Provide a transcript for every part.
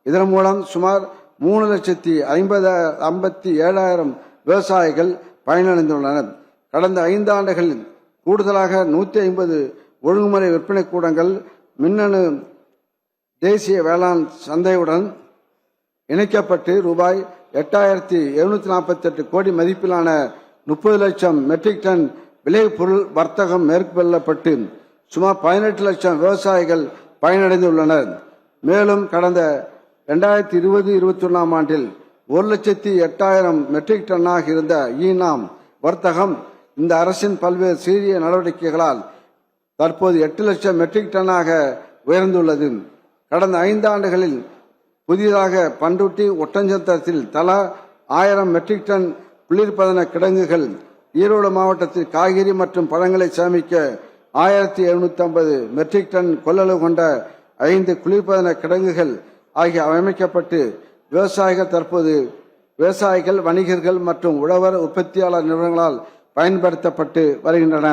இதன் மூலம் சுமார் 3,57,000 விவசாயிகள் பயனடைந்துள்ளனர். கடந்த 5 ஆண்டுகளில் கூடுதலாக 150 ஒழுங்குமுறை விற்பனை கூடங்கள் மின்னணு தேசிய வேளாண் சந்தையுடன் இணைக்கப்பட்டு ரூபாய் 8,748 கோடி மதிப்பிலான 30 லட்சம் மெட்ரிக் டன் விளைபொருள் வர்த்தகம் மேற்கொள்ளப்பட்டு சுமார் 18 லட்சம் விவசாயிகள் பயனடைந்துள்ளனர். மேலும் கடந்த 2020-21 ஆண்டில் 1,08,000 மெட்ரிக் டன்னாக இருந்த ஈனாம் வர்த்தகம் இந்த அரசின் பல்வேறு சீரிய நடவடிக்கைகளால் தற்போது 8 லட்சம் மெட்ரிக் டன்னாக உயர்ந்துள்ளது. கடந்த 5 ஆண்டுகளில் புதிதாக பண்ருட்டி ஒட்டஞ்சத்திரத்தில் தலா 1000 மெட்ரிக் டன் குளிர்பதன கிடங்குகள், ஈரோடு மாவட்டத்தில் காய்கறி மற்றும் பழங்களை சேமிக்க 1750 மெட்ரிக் டன் கொள்ளளவு கொண்ட 5 குளிர்பதன கிடங்குகள் ஆகிய அமைக்கப்பட்டு விவசாயிகள், வணிகர்கள் மற்றும் உழவர் உற்பத்தியாளர் நிறுவனங்களால் பயன்படுத்தப்பட்டு வருகின்றன.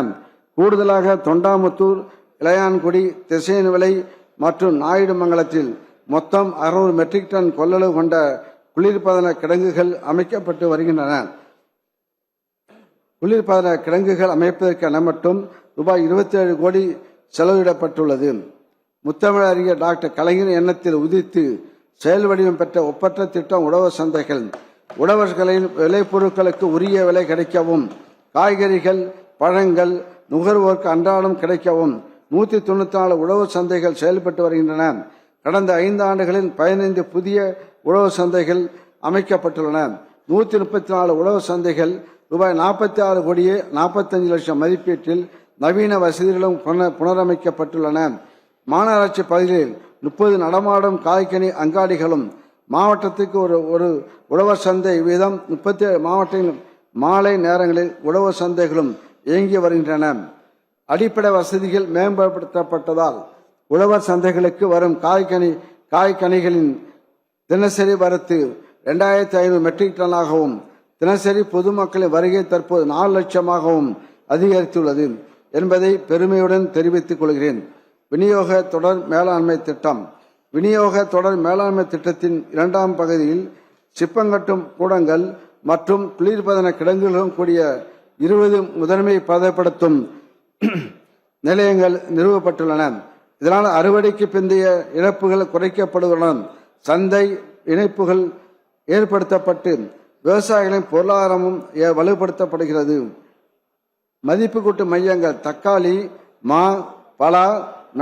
கூடுதலாக தொண்டாமுத்தூர், இளையான்குடி, திசையன்விளை மற்றும் நாயுடுமங்கலத்தில் மொத்தம் 600 மெட்ரிக் டன் கொள்ளளவு கொண்ட குளிர்பதன கிடங்குகள் அமைக்கப்பட்டு வருகின்றன. குளிர்பதன கிடங்குகள் அமைப்பதற்கென மட்டும் ரூபாய் 27 கோடி செலவிடப்பட்டுள்ளது. முத்தமிழ் அறிஞர் டாக்டர் கலைஞர் எண்ணத்தில் உதித்து செயல் வடிவம் பெற்ற ஒப்பற்ற திட்டம் உழவர் சந்தைகள். உழவர்களின் விளைபொருட்களுக்கு உரிய விலை கிடைக்கவும், காய்கறிகள், பழங்கள் நுகர்வோருக்கு அன்றாடம் கிடைக்கவும் 194 உழவர் சந்தைகள் செயல்பட்டு வருகின்றன. கடந்த 5 ஆண்டுகளில் 15 புதிய உழவர் சந்தைகள் அமைக்கப்பட்டுள்ளன. 134 உழவர் சந்தைகள் ரூபாய் 46 கோடியே 45 லட்சம் மதிப்பீட்டில் நவீன வசதிகளும் புனரமைக்கப்பட்டுள்ளன. மாநகராட்சி பகுதிகளில் 30 நடமாடும் காய்கனி அங்காடிகளும், மாவட்டத்துக்கு ஒரு உழவர் சந்தை வீதம் 37 மாவட்டங்களில் மாலை நேரங்களில் உழவர் சந்தைகளும் இயங்கி வருகின்றன. அடிப்படை வசதிகள் மேம்படுத்தப்பட்டதால் உழவர் சந்தைகளுக்கு வரும் காய்கனிகளின் தினசரி வரத்து 2500 மெட்ரிக் டன்னாகவும், தினசரி பொதுமக்களின் வருகை தற்போது 4 லட்சமாகவும் அதிகரித்துள்ளது என்பதை பெருமையுடன் தெரிவித்துக் கொள்கிறேன். விநியோக தொடர் மேலாண்மை திட்டம். விநியோக தொடர் மேலாண்மை திட்டத்தின் 2ஆம் பகுதியில் சிப்பங்கட்டும் கூடங்கள் மற்றும் குளிர்பதன கிடங்குகளுடன் கூடிய 20 முதன்மை பதப்படுத்தும் நிலையங்கள் நிறுவப்பட்டுள்ளன. இதனால் அறுவடைக்கு பிந்தைய இழப்புகள் குறைக்கப்படுவதுடன் சந்தை இணைப்புகள் ஏற்படுத்தப்பட்டு விவசாயிகளின் பொருளாதாரமும் வலுப்படுத்தப்படுகிறது. மதிப்பு கூட்டு மையங்கள் தக்காளி, மா, பலா,